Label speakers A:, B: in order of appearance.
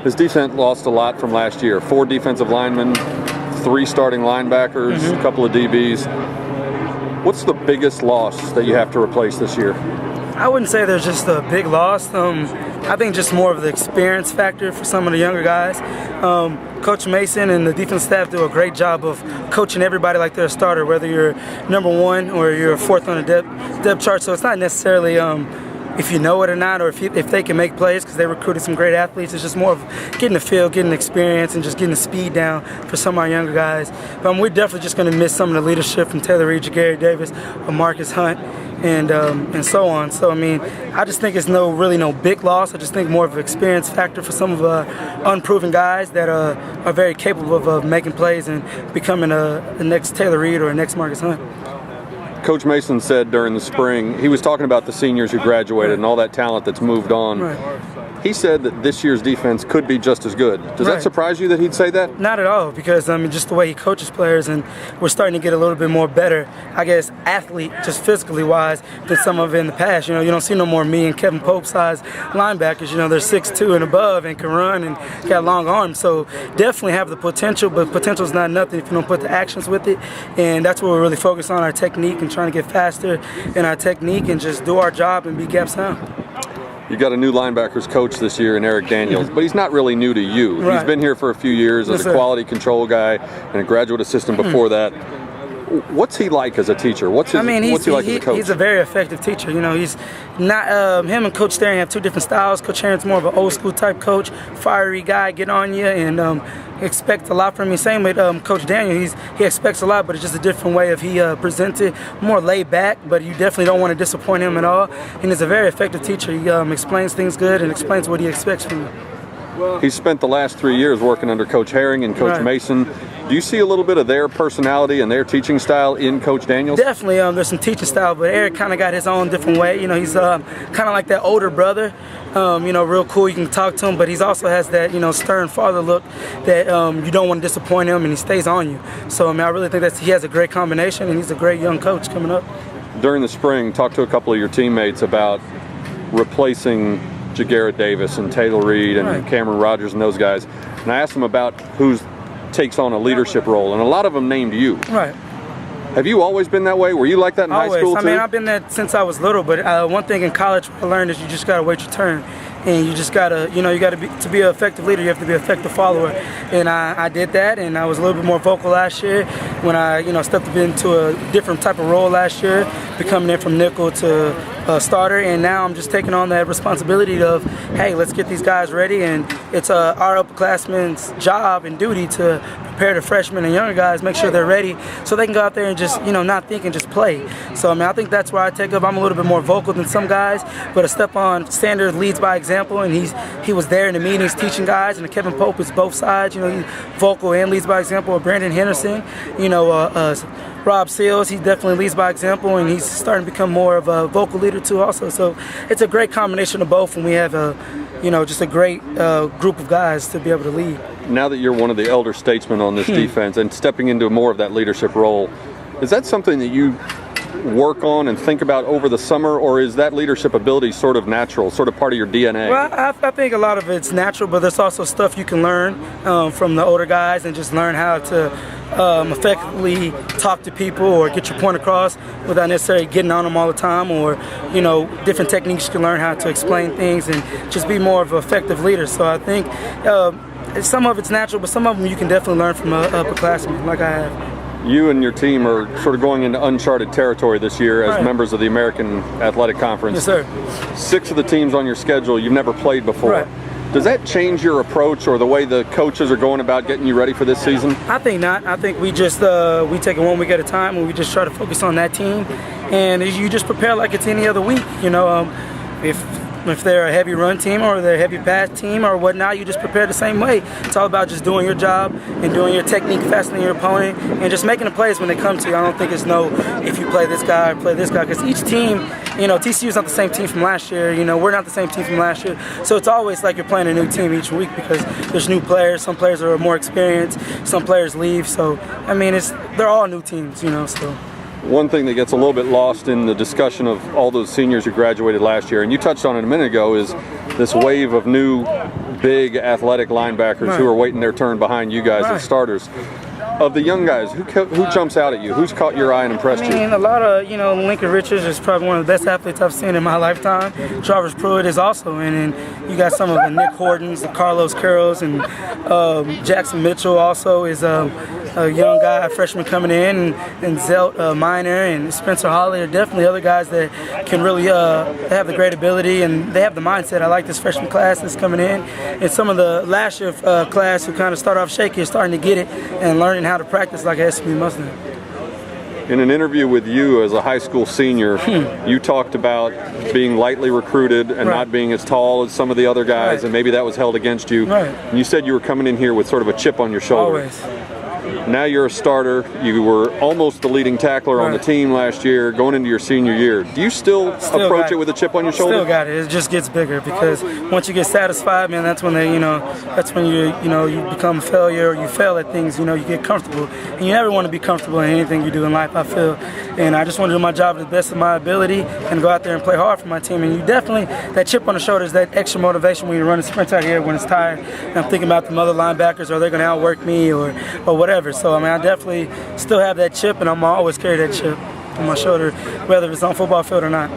A: This defense lost a lot from last year. 4 defensive linemen, 3 starting linebackers, a couple of DBs. What's the biggest loss that you have to replace this year?
B: I wouldn't say there's just a big loss. I think just more of the experience factor for some of the younger guys. Coach Mason and the defense staff do a great job of coaching everybody like they're a starter, whether you're number 1 or you're 4th on the depth chart. So it's not necessarily if you know it or not, or if they can make plays, because they recruited some great athletes. It's just more of getting the feel, getting the experience, and just getting the speed down for some of our younger guys. But we're definitely just going to miss some of the leadership from Taylor Reed, Jagari Davis, Marcus Hunt, and so on. So, I mean, I just think it's really no big loss. I just think more of an experience factor for some of the unproven guys that are very capable of making plays and becoming the next Taylor Reed or next Marcus Hunt.
A: Coach Mason said during the spring, he was talking about the seniors who graduated and all that talent that's moved on.
B: Right.
A: He said that this year's defense could be just as good. Does that surprise you that he'd say that?
B: Not at all, because, I mean, just the way he coaches players, and we're starting to get a little bit more better, I guess, athlete, just physically wise, than some of it in the past. You know, you don't see no more me and Kevin Pope-sized linebackers. You know, they're 6'2" and above and can run and got long arms. So definitely have the potential, but potential is not nothing if you don't put the actions with it. And that's what we're really focused on, our technique and trying to get faster in our technique and just do our job and be gap sound.
A: You got a new linebackers coach this year in Eric Daniels, but he's not really new to you.
B: Right.
A: He's been here for a few years as a quality control guy and a graduate assistant before that. What's he like as a teacher? What's he like as a coach?
B: He's a very effective teacher. You know, he's not him and Coach Sterling have 2 different styles. Coach Aaron's more of an old school type coach, fiery guy, get on you, and expect a lot from me. Same with Coach Daniel. He expects a lot, but it's just a different way of he presents it, more laid back, but you definitely don't want to disappoint him at all. And he's a very effective teacher. He explains things good and explains what he expects from you.
A: He's spent the last 3 years working under Coach Herring and Coach Mason. Do you see a little bit of their personality and their teaching style in Coach Daniels?
B: Definitely, there's some teaching style, but Eric kind of got his own different way. You know, he's kind of like that older brother. You know, real cool. You can talk to him, but he also has that, you know, stern father look that you don't want to disappoint him, and he stays on you. So, I mean, I really think he has a great combination, and he's a great young coach coming up.
A: During the spring, talk to a couple of your teammates about replacing Jagari Davis and Taylor Reed and Cameron Rogers and those guys. And I asked them about who takes on a leadership role, and a lot of them named you.
B: Right.
A: Have you always been that way? Were you like that in high school too?
B: I mean, I've been that since I was little, but one thing in college I learned is you just got to wait your turn. And you just gotta, you know, you gotta be an effective leader. You have to be an effective follower, and I did that. And I was a little bit more vocal last year when I, you know, stepped into a different type of role last year, becoming in from nickel to starter. And now I'm just taking on that responsibility of, hey, let's get these guys ready. And it's our upperclassmen's job and duty to prepare the freshmen and younger guys, make sure they're ready, so they can go out there and just, you know, not think and just play. So I mean, I think that's where I take up. I'm a little bit more vocal than some guys, but a step on Sanders leads by example, and he was there in the meetings teaching guys, and Kevin Pope is both sides. You know, he's vocal and leads by example. Brandon Henderson, you know, Rob Seals, he definitely leads by example, and he's starting to become more of a vocal leader too also. So it's a great combination of both, and we have you know, just a great group of guys to be able to lead.
A: Now that you're one of the elder statesmen on this defense and stepping into more of that leadership role, is that something that you work on and think about over the summer, or is that leadership ability sort of natural, sort of part of your DNA?
B: Well, I think a lot of it's natural, but there's also stuff you can learn from the older guys and just learn how to effectively talk to people or get your point across without necessarily getting on them all the time, or, you know, different techniques you can learn how to explain things and just be more of an effective leader. So I think some of it's natural, but some of them you can definitely learn from an upperclassman like I have.
A: You and your team are sort of going into uncharted territory this year as members of the American Athletic Conference.
B: Yes, sir.
A: 6 of the teams on your schedule you've never played before.
B: Right.
A: Does that change your approach or the way the coaches are going about getting you ready for this season?
B: I think not. I think we just we take it 1 week at a time, and we just try to focus on that team. And you just prepare like it's any other week. You know, if they're a heavy run team or they're a heavy pass team or whatnot, you just prepare the same way. It's all about just doing your job and doing your technique faster than your opponent and just making the plays when they come to you. I don't think it's no if you play this guy or play this guy, because each team, you know, TCU's not the same team from last year. You know, we're not the same team from last year. So it's always like you're playing a new team each week because there's new players. Some players are more experienced. Some players leave. So, I mean, they're all new teams, you know, so.
A: One thing that gets a little bit lost in the discussion of all those seniors who graduated last year, and you touched on it a minute ago, is this wave of new big athletic linebackers who are waiting their turn behind you guys as starters. Of the young guys, who jumps out at you? Who's caught your eye and impressed you?
B: A lot of, Lincoln Richards is probably one of the best athletes I've seen in my lifetime. Travis Pruitt is also, and then you got some of the Nick Hortons, the Carlos Carrolls, and Jackson Mitchell also is a young guy, a freshman coming in, and Zelt Minor and Spencer Hawley are definitely other guys that can really have the great ability and they have the mindset. I like this freshman class that's coming in, and some of the last year class who kind of start off shaky are starting to get it and learning how to practice like a SMU Mustang.
A: In an interview with you as a high school senior, you talked about being lightly recruited and not being as tall as some of the other guys, and maybe that was held against you. And you said you were coming in here with sort of a chip on your shoulder.
B: Always.
A: Now you're a starter. You were almost the leading tackler on the team last year, going into your senior year. Do you still approach it with a chip on your shoulder?
B: Still got it. It just gets bigger because once you get satisfied, man, that's when that's when you become a failure or you fail at things. You get comfortable, and you never want to be comfortable in anything you do in life, I feel. And I just want to do my job to the best of my ability and go out there and play hard for my team. And you definitely, that chip on the shoulder is that extra motivation when you run a sprint out here when it's tired. And I'm thinking about the other linebackers, are they going to outwork me or whatever. So, I definitely still have that chip, and I'm always carry that chip on my shoulder, whether it's on football field or not.